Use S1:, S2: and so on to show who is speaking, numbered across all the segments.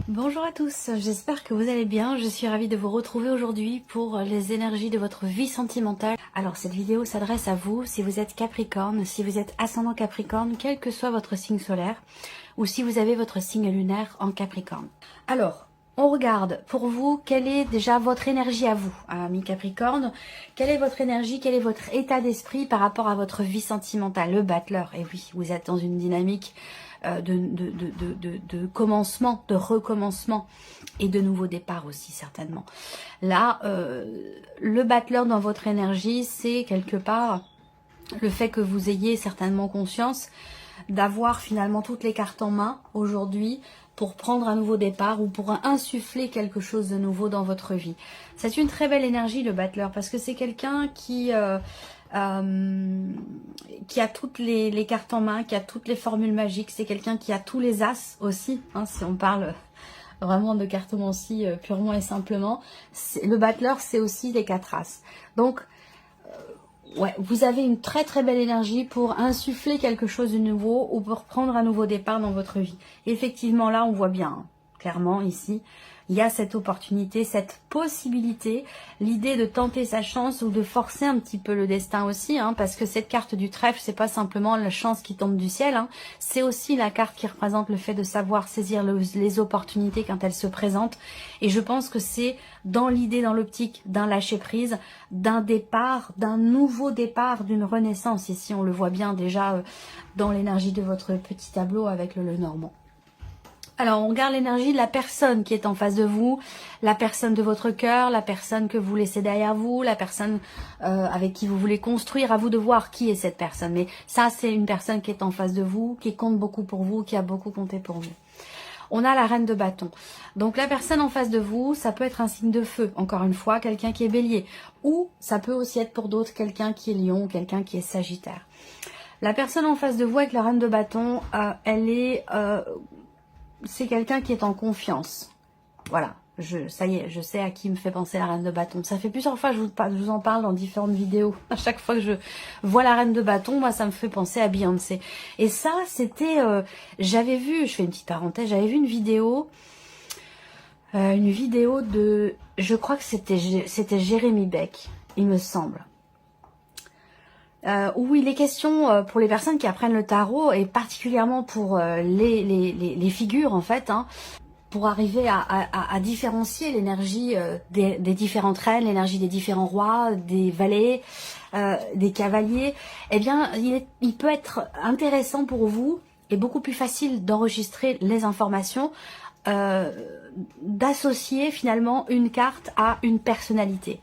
S1: Bonjour à tous, j'espère que vous allez bien. Je suis ravie de vous retrouver aujourd'hui pour les énergies de votre vie sentimentale. Alors cette vidéo s'adresse à vous si vous êtes Capricorne, si vous êtes ascendant Capricorne, quel que soit votre signe solaire, ou si vous avez votre signe lunaire en Capricorne. Alors, on regarde pour vous quelle est déjà votre énergie à vous, amis Capricorne. Quelle est votre énergie, quel est votre état d'esprit par rapport à votre vie sentimentale, le battleur. Et oui, vous êtes dans une dynamique de commencement, de recommencement et de nouveau départ aussi certainement. Là, le battleur dans votre énergie, c'est quelque part le fait que vous ayez certainement conscience d'avoir finalement toutes les cartes en main aujourd'hui pour prendre un nouveau départ ou pour insuffler quelque chose de nouveau dans votre vie. C'est une très belle énergie le battleur parce que c'est quelqu'un qui a toutes les cartes en main, qui a toutes les formules magiques. C'est quelqu'un qui a tous les as aussi, hein, si on parle vraiment de cartomancie purement et simplement. Le battleur, c'est aussi les 4 as. Donc, ouais, vous avez une très très belle énergie pour insuffler quelque chose de nouveau ou pour prendre un nouveau départ dans votre vie. Et effectivement, là, on voit bien, hein, clairement, ici, il y a cette opportunité, cette possibilité, l'idée de tenter sa chance ou de forcer un petit peu le destin aussi, hein, parce que cette carte du trèfle, c'est pas simplement la chance qui tombe du ciel, hein, c'est aussi la carte qui représente le fait de savoir saisir les opportunités quand elles se présentent. Et je pense que c'est dans l'idée, dans l'optique d'un lâcher-prise, d'un départ, d'un nouveau départ, d'une renaissance. Ici, on le voit bien déjà dans l'énergie de votre petit tableau avec le Lenormand. Alors, on regarde l'énergie de la personne qui est en face de vous, la personne de votre cœur, la personne que vous laissez derrière vous, la personne avec qui vous voulez construire. À vous de voir qui est cette personne. Mais ça, c'est une personne qui est en face de vous, qui compte beaucoup pour vous, qui a beaucoup compté pour vous. On a la reine de bâton. Donc, la personne en face de vous, ça peut être un signe de feu. Encore une fois, quelqu'un qui est bélier. Ou ça peut aussi être pour d'autres quelqu'un qui est lion, quelqu'un qui est sagittaire. La personne en face de vous avec la reine de bâton, elle est... c'est quelqu'un qui est en confiance. Voilà, ça y est, je sais à qui me fait penser la reine de bâton. Ça fait plusieurs fois que je vous en parle dans différentes vidéos. À chaque fois que je vois la reine de bâton, moi, ça me fait penser à Beyoncé. Et ça, c'était... j'avais vu, je fais une petite parenthèse, j'avais vu une vidéo de... Je crois que c'était Jérémy Beck, il me semble. Où il est question pour les personnes qui apprennent le tarot et particulièrement pour les figures en fait, hein, pour arriver à différencier l'énergie des différentes reines, l'énergie des différents rois, des valets, des cavaliers. Eh bien, il peut être intéressant pour vous et beaucoup plus facile d'enregistrer les informations, d'associer finalement une carte à une personnalité,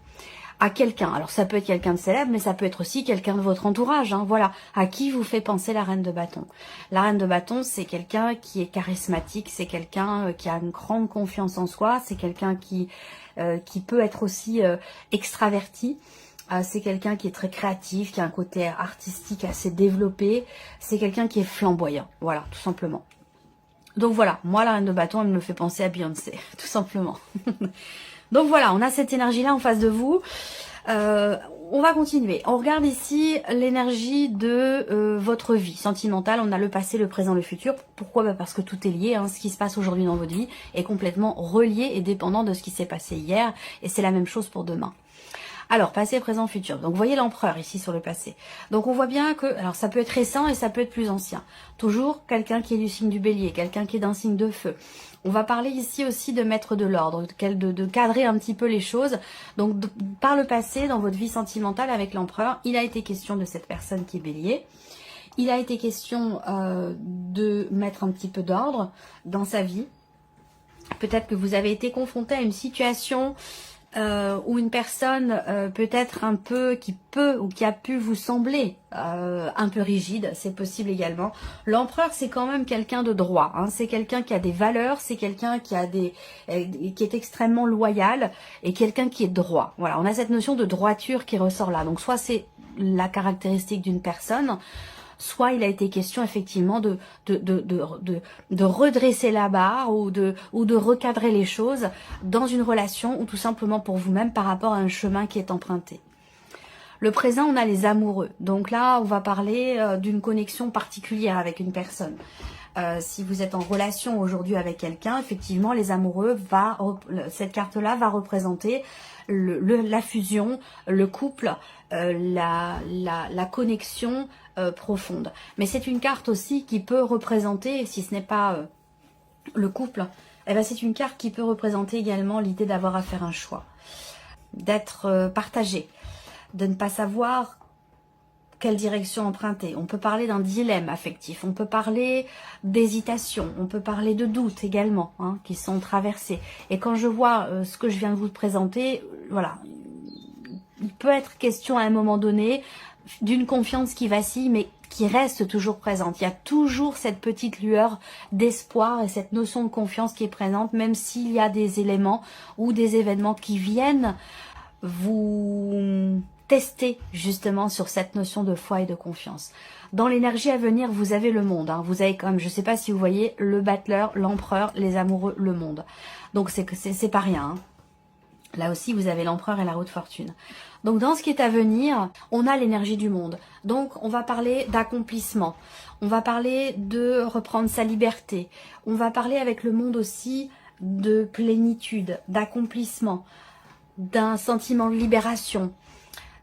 S1: à quelqu'un. Alors ça peut être quelqu'un de célèbre, mais ça peut être aussi quelqu'un de votre entourage, hein, voilà, à qui vous fait penser la reine de bâton. La reine de bâton, c'est quelqu'un qui est charismatique, c'est quelqu'un qui a une grande confiance en soi, c'est quelqu'un qui peut être aussi extraverti, c'est quelqu'un qui est très créatif, qui a un côté artistique assez développé, c'est quelqu'un qui est flamboyant, voilà, tout simplement. Donc voilà, moi la reine de bâton, elle me fait penser à Beyoncé, tout simplement. Donc voilà, on a cette énergie-là en face de vous. On va continuer. On regarde ici l'énergie de votre vie sentimentale. On a le passé, le présent, le futur. Pourquoi? Parce que tout est lié. Hein. Ce qui se passe aujourd'hui dans votre vie est complètement relié et dépendant de ce qui s'est passé hier. Et c'est la même chose pour demain. Alors, passé, présent, futur. Donc, vous voyez l'empereur ici sur le passé. Donc, on voit bien que, alors ça peut être récent et ça peut être plus ancien. Toujours quelqu'un qui est du signe du bélier, quelqu'un qui est d'un signe de feu. On va parler ici aussi de mettre de l'ordre, de cadrer un petit peu les choses. Donc, par le passé, dans votre vie sentimentale avec l'empereur, il a été question de cette personne qui est bélier. Il a été question de mettre un petit peu d'ordre dans sa vie. Peut-être que vous avez été confronté à une situation... ou une personne peut-être un peu qui peut ou qui a pu vous sembler un peu rigide, c'est possible également. L'empereur, c'est quand même quelqu'un de droit, hein. C'est quelqu'un qui a des valeurs, c'est quelqu'un qui a qui est extrêmement loyal et quelqu'un qui est droit. Voilà, on a cette notion de droiture qui ressort là. Donc soit c'est la caractéristique d'une personne, soit il a été question effectivement de redresser la barre ou de recadrer les choses dans une relation ou tout simplement pour vous-même par rapport à un chemin qui est emprunté. Le présent, on a les amoureux. Donc là, on va parler d'une connexion particulière avec une personne. Si vous êtes en relation aujourd'hui avec quelqu'un, effectivement, les amoureux, cette carte-là va représenter la fusion, le couple, la connexion profonde. Mais c'est une carte aussi qui peut représenter, si ce n'est pas le couple, eh ben c'est une carte qui peut représenter également l'idée d'avoir à faire un choix, d'être partagé, de ne pas savoir quelle direction emprunter. On peut parler d'un dilemme affectif, on peut parler d'hésitation, on peut parler de doutes également, hein, qui sont traversés. Et quand je vois ce que je viens de vous présenter, voilà, il peut être question à un moment donné d'une confiance qui vacille, mais qui reste toujours présente. Il y a toujours cette petite lueur d'espoir et cette notion de confiance qui est présente, même s'il y a des éléments ou des événements qui viennent vous tester justement sur cette notion de foi et de confiance. Dans l'énergie à venir, vous avez le monde. Hein. Vous avez quand même, je ne sais pas si vous voyez, le battleur, l'empereur, les amoureux, le monde. Donc c'est pas rien. Hein. Là aussi, vous avez l'empereur et la roue de fortune. Donc dans ce qui est à venir, on a l'énergie du monde. Donc on va parler d'accomplissement. On va parler de reprendre sa liberté. On va parler avec le monde aussi de plénitude, d'accomplissement, d'un sentiment de libération.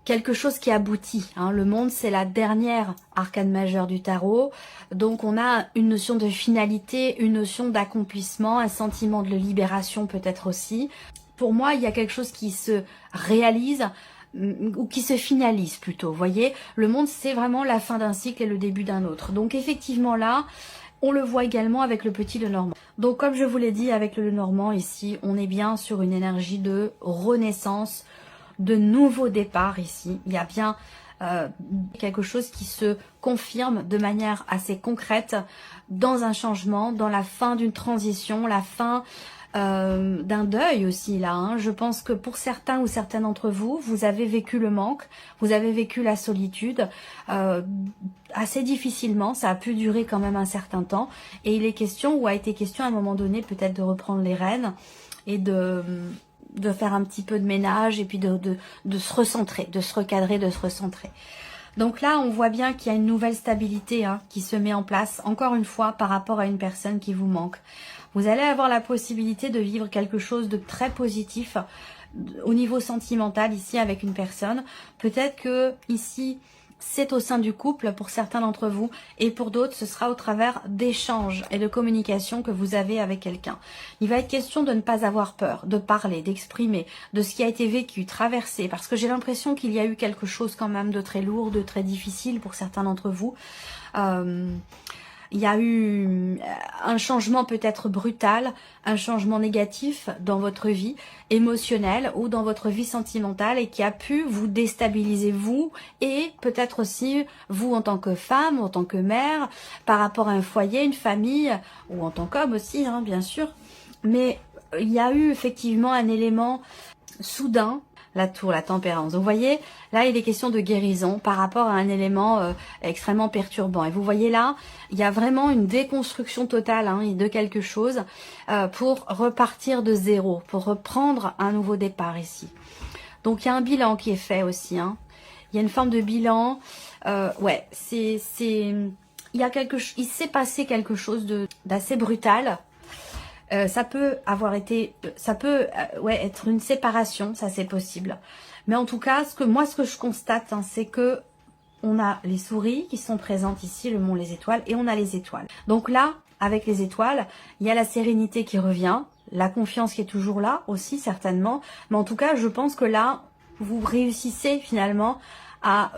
S1: Quelque chose qui aboutit. Hein. Le monde, c'est la dernière arcane majeure du tarot. Donc, on a une notion de finalité, une notion d'accomplissement, un sentiment de libération peut-être aussi. Pour moi, il y a quelque chose qui se réalise ou qui se finalise plutôt. Vous voyez, le monde, c'est vraiment la fin d'un cycle et le début d'un autre. Donc, effectivement, là, on le voit également avec le petit Lenormand. Donc, comme je vous l'ai dit, avec le Lenormand, ici, on est bien sur une énergie de renaissance, de nouveau départ ici. Il y a bien quelque chose qui se confirme de manière assez concrète dans un changement, dans la fin d'une transition, la fin d'un deuil aussi là. Hein. Je pense que pour certains ou certaines d'entre vous, vous avez vécu le manque, vous avez vécu la solitude assez difficilement. Ça a pu durer quand même un certain temps. Et il est question, ou a été question à un moment donné, peut-être de reprendre les rênes et de faire un petit peu de ménage et puis de se recentrer, de se recadrer, de se recentrer. Donc là, on voit bien qu'il y a une nouvelle stabilité hein, qui se met en place, encore une fois, par rapport à une personne qui vous manque. Vous allez avoir la possibilité de vivre quelque chose de très positif au niveau sentimental ici avec une personne. Peut-être que ici, c'est au sein du couple pour certains d'entre vous et pour d'autres, ce sera au travers d'échanges et de communication que vous avez avec quelqu'un. Il va être question de ne pas avoir peur, de parler, d'exprimer de ce qui a été vécu, traversé, parce que j'ai l'impression qu'il y a eu quelque chose quand même de très lourd, de très difficile pour certains d'entre vous. Il y a eu un changement peut-être brutal, un changement négatif dans votre vie émotionnelle ou dans votre vie sentimentale et qui a pu vous déstabiliser vous et peut-être aussi vous en tant que femme, en tant que mère, par rapport à un foyer, une famille ou en tant qu'homme aussi, hein, bien sûr. Mais il y a eu effectivement un élément soudain. La tour, la tempérance. Donc, vous voyez, là, il est question de guérison par rapport à un élément extrêmement perturbant. Et vous voyez là, il y a vraiment une déconstruction totale hein, de quelque chose pour repartir de zéro, pour reprendre un nouveau départ ici. Donc, il y a un bilan qui est fait aussi. Hein. Il y a une forme de bilan. Ouais, il s'est passé quelque chose d'assez brutal. Ça peut être une séparation, ça c'est possible. Mais en tout cas, ce que je constate, hein, c'est que on a les souris qui sont présentes ici, le mont, les étoiles, et on a les étoiles. Donc là, avec les étoiles, il y a la sérénité qui revient, la confiance qui est toujours là aussi certainement. Mais en tout cas, je pense que là, vous réussissez finalement à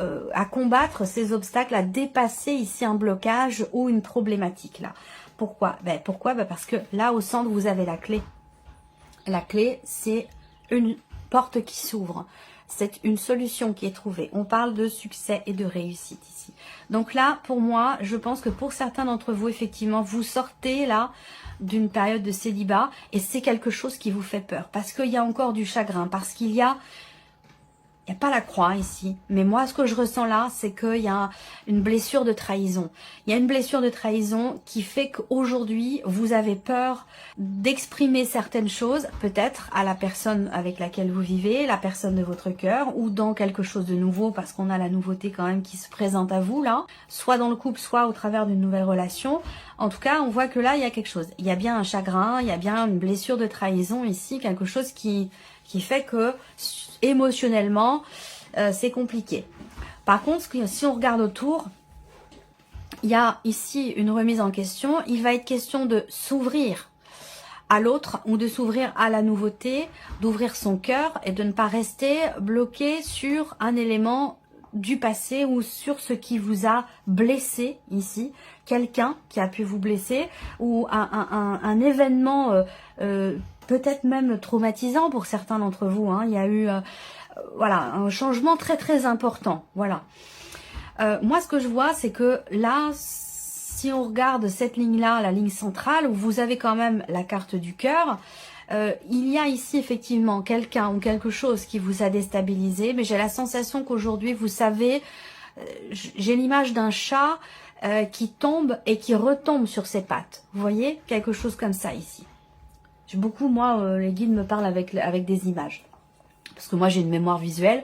S1: combattre ces obstacles, à dépasser ici un blocage ou une problématique là. Pourquoi? Parce que là, au centre, vous avez la clé. La clé, c'est une porte qui s'ouvre. C'est une solution qui est trouvée. On parle de succès et de réussite ici. Donc là, pour moi, je pense que pour certains d'entre vous, effectivement, vous sortez là d'une période de célibat et c'est quelque chose qui vous fait peur. Parce qu'il y a encore du chagrin. Parce qu'il y a Il n'y a pas la croix ici, mais moi ce que je ressens là, c'est qu'il y a une blessure de trahison. Il y a une blessure de trahison qui fait qu'aujourd'hui, vous avez peur d'exprimer certaines choses, peut-être à la personne avec laquelle vous vivez, la personne de votre cœur, ou dans quelque chose de nouveau, parce qu'on a la nouveauté quand même qui se présente à vous là, soit dans le couple, soit au travers d'une nouvelle relation. En tout cas, on voit que là, il y a quelque chose. Il y a bien un chagrin, il y a bien une blessure de trahison ici, quelque chose qui fait que émotionnellement, c'est compliqué. Par contre, si on regarde autour, il y a ici une remise en question. Il va être question de s'ouvrir à l'autre ou de s'ouvrir à la nouveauté, d'ouvrir son cœur et de ne pas rester bloqué sur un élément du passé ou sur ce qui vous a blessé ici, quelqu'un qui a pu vous blesser ou un événement peut-être même traumatisant pour certains d'entre vous. Hein. Il y a eu voilà, un changement très très important. Voilà. Moi, ce que je vois, c'est que là, si on regarde cette ligne-là, la ligne centrale, où vous avez quand même la carte du cœur, il y a ici effectivement quelqu'un ou quelque chose qui vous a déstabilisé, mais j'ai la sensation qu'aujourd'hui, vous savez, j'ai l'image d'un chat qui tombe et qui retombe sur ses pattes. Vous voyez, quelque chose comme ça ici. Beaucoup, moi, les guides me parlent avec des images. Parce que moi, j'ai une mémoire visuelle.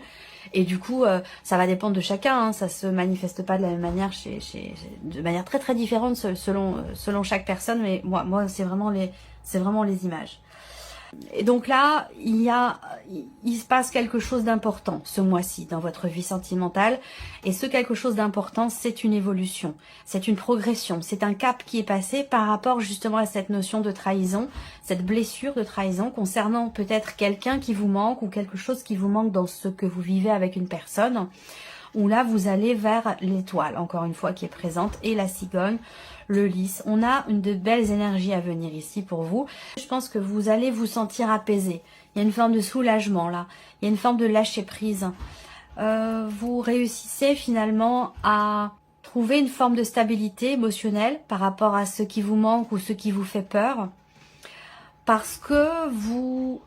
S1: Et du coup, ça va dépendre de chacun. Hein, ça se manifeste pas de la même manière, de manière très très différente selon chaque personne. Mais moi, c'est vraiment les images. Et donc là, il se passe quelque chose d'important ce mois-ci dans votre vie sentimentale. Et ce quelque chose d'important, c'est une évolution, c'est une progression, c'est un cap qui est passé par rapport justement à cette notion de trahison, cette blessure de trahison concernant peut-être quelqu'un qui vous manque ou quelque chose qui vous manque dans ce que vous vivez avec une personne. Où là, vous allez vers l'étoile, encore une fois, qui est présente, et la cigogne, le lys. On a de belles énergies à venir ici pour vous. Je pense que vous allez vous sentir apaisé. Il y a une forme de soulagement là. Il y a une forme de lâcher prise. Vous réussissez finalement à trouver une forme de stabilité émotionnelle par rapport à ce qui vous manque ou ce qui vous fait peur. Parce que vous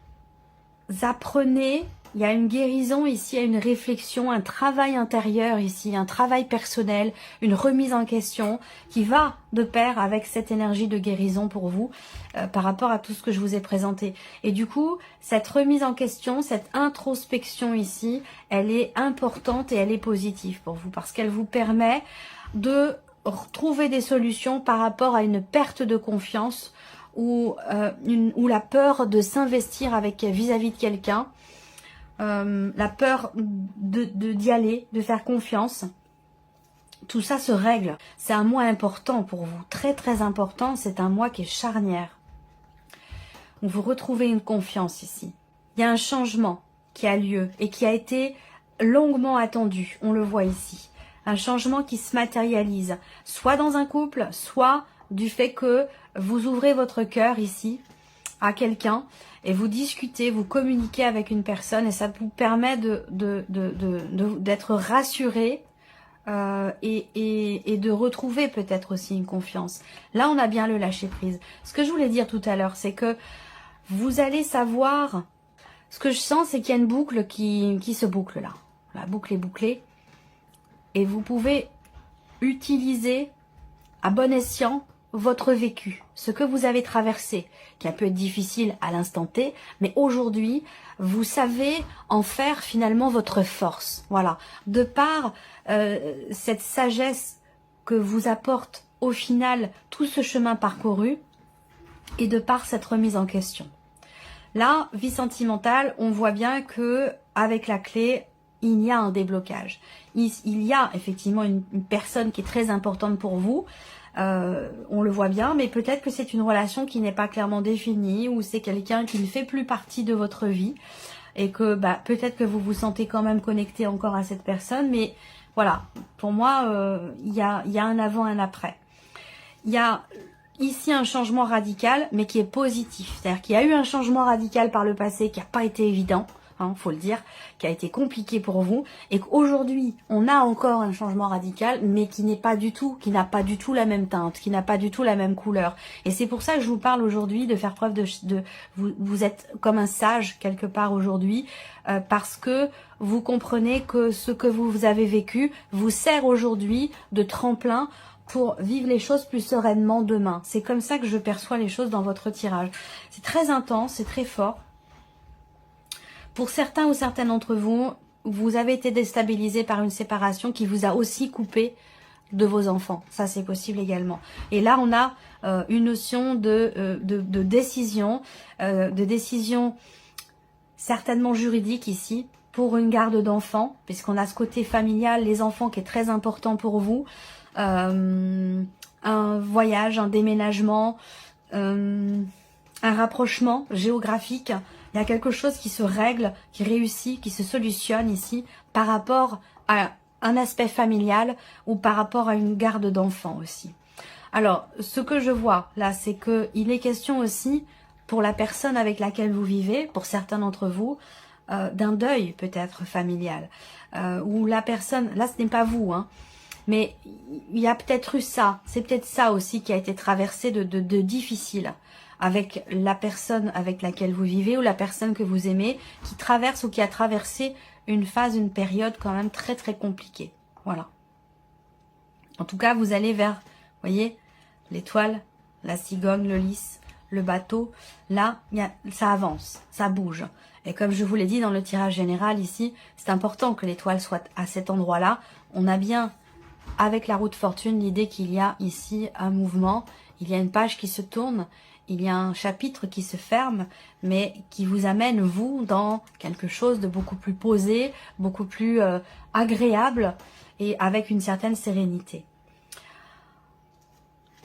S1: apprenez, il y a une guérison ici, il y a une réflexion, un travail intérieur ici, un travail personnel, une remise en question qui va de pair avec cette énergie de guérison pour vous par rapport à tout ce que je vous ai présenté. Et du coup, cette remise en question, cette introspection ici, elle est importante et elle est positive pour vous parce qu'elle vous permet de trouver des solutions par rapport à une perte de confiance ou la peur de s'investir vis-à-vis de quelqu'un. La peur d'y aller, de faire confiance, tout ça se règle. C'est un mois important pour vous, très très important, c'est un mois qui est charnière. Vous retrouvez une confiance ici. Il y a un changement qui a lieu et qui a été longuement attendu, on le voit ici. Un changement qui se matérialise, soit dans un couple, soit du fait que vous ouvrez votre cœur ici à quelqu'un et vous discutez, vous communiquez avec une personne et ça vous permet d'être rassuré et de retrouver peut-être aussi une confiance. Là, on a bien le lâcher prise. Ce que je voulais dire tout à l'heure, c'est que vous allez savoir, ce que je sens, c'est qu'il y a une boucle qui se boucle là. La boucle est bouclée et vous pouvez utiliser à bon escient votre vécu, ce que vous avez traversé, qui a pu être difficile à l'instant T, mais aujourd'hui, vous savez en faire finalement votre force. Voilà, de par cette sagesse que vous apporte au final tout ce chemin parcouru et de par cette remise en question. Là, vie sentimentale, on voit bien que avec la clé, il y a un déblocage. Il y a effectivement une personne qui est très importante pour vous. On le voit bien, mais peut-être que c'est une relation qui n'est pas clairement définie ou c'est quelqu'un qui ne fait plus partie de votre vie et que peut-être que vous vous sentez quand même connecté encore à cette personne, mais voilà, pour moi, il y a un avant, un après. Il y a ici un changement radical, mais qui est positif. C'est-à-dire qu'il y a eu un changement radical par le passé qui n'a pas été évident, hein, faut le dire, qui a été compliqué pour vous, et qu'aujourd'hui, on a encore un changement radical, mais qui n'est pas du tout, qui n'a pas du tout la même teinte, qui n'a pas du tout la même couleur. Et c'est pour ça que je vous parle aujourd'hui de faire preuve vous êtes comme un sage quelque part aujourd'hui, parce que vous comprenez que ce que vous avez vécu vous sert aujourd'hui de tremplin pour vivre les choses plus sereinement demain. C'est comme ça que je perçois les choses dans votre tirage. C'est très intense, c'est très fort. Pour certains ou certaines d'entre vous, vous avez été déstabilisé par une séparation qui vous a aussi coupé de vos enfants. Ça, c'est possible également. Et là, on a une notion de décision certainement juridique ici, pour une garde d'enfants, puisqu'on a ce côté familial, les enfants qui est très important pour vous. Un voyage, un déménagement, un rapprochement géographique. Il y a quelque chose qui se règle, qui réussit, qui se solutionne ici par rapport à un aspect familial ou par rapport à une garde d'enfants aussi. Alors, ce que je vois là, c'est que il est question aussi pour la personne avec laquelle vous vivez, pour certains d'entre vous, d'un deuil peut-être familial, où la personne, là ce n'est pas vous, hein, mais il y a peut-être eu ça, c'est peut-être ça aussi qui a été traversé de difficile avec la personne avec laquelle vous vivez ou la personne que vous aimez, qui traverse ou qui a traversé une phase, une période quand même très très compliquée. Voilà. En tout cas, vous allez vers, vous voyez, l'étoile, la cigogne, le lys, le bateau. Là, ça avance, ça bouge. Et comme je vous l'ai dit dans le tirage général ici, c'est important que l'étoile soit à cet endroit-là. On a bien, avec la roue de fortune, l'idée qu'il y a ici un mouvement, il y a une page qui se tourne, il y a un chapitre qui se ferme, mais qui vous amène, vous, dans quelque chose de beaucoup plus posé, beaucoup plus agréable et avec une certaine sérénité.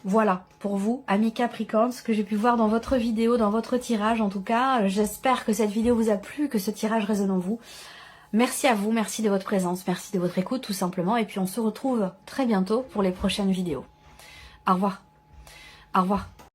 S1: Voilà, pour vous, amis Capricorne, ce que j'ai pu voir dans votre vidéo, dans votre tirage en tout cas. J'espère que cette vidéo vous a plu, que ce tirage résonne en vous. Merci à vous, merci de votre présence, merci de votre écoute tout simplement. Et puis on se retrouve très bientôt pour les prochaines vidéos. Au revoir. Au revoir.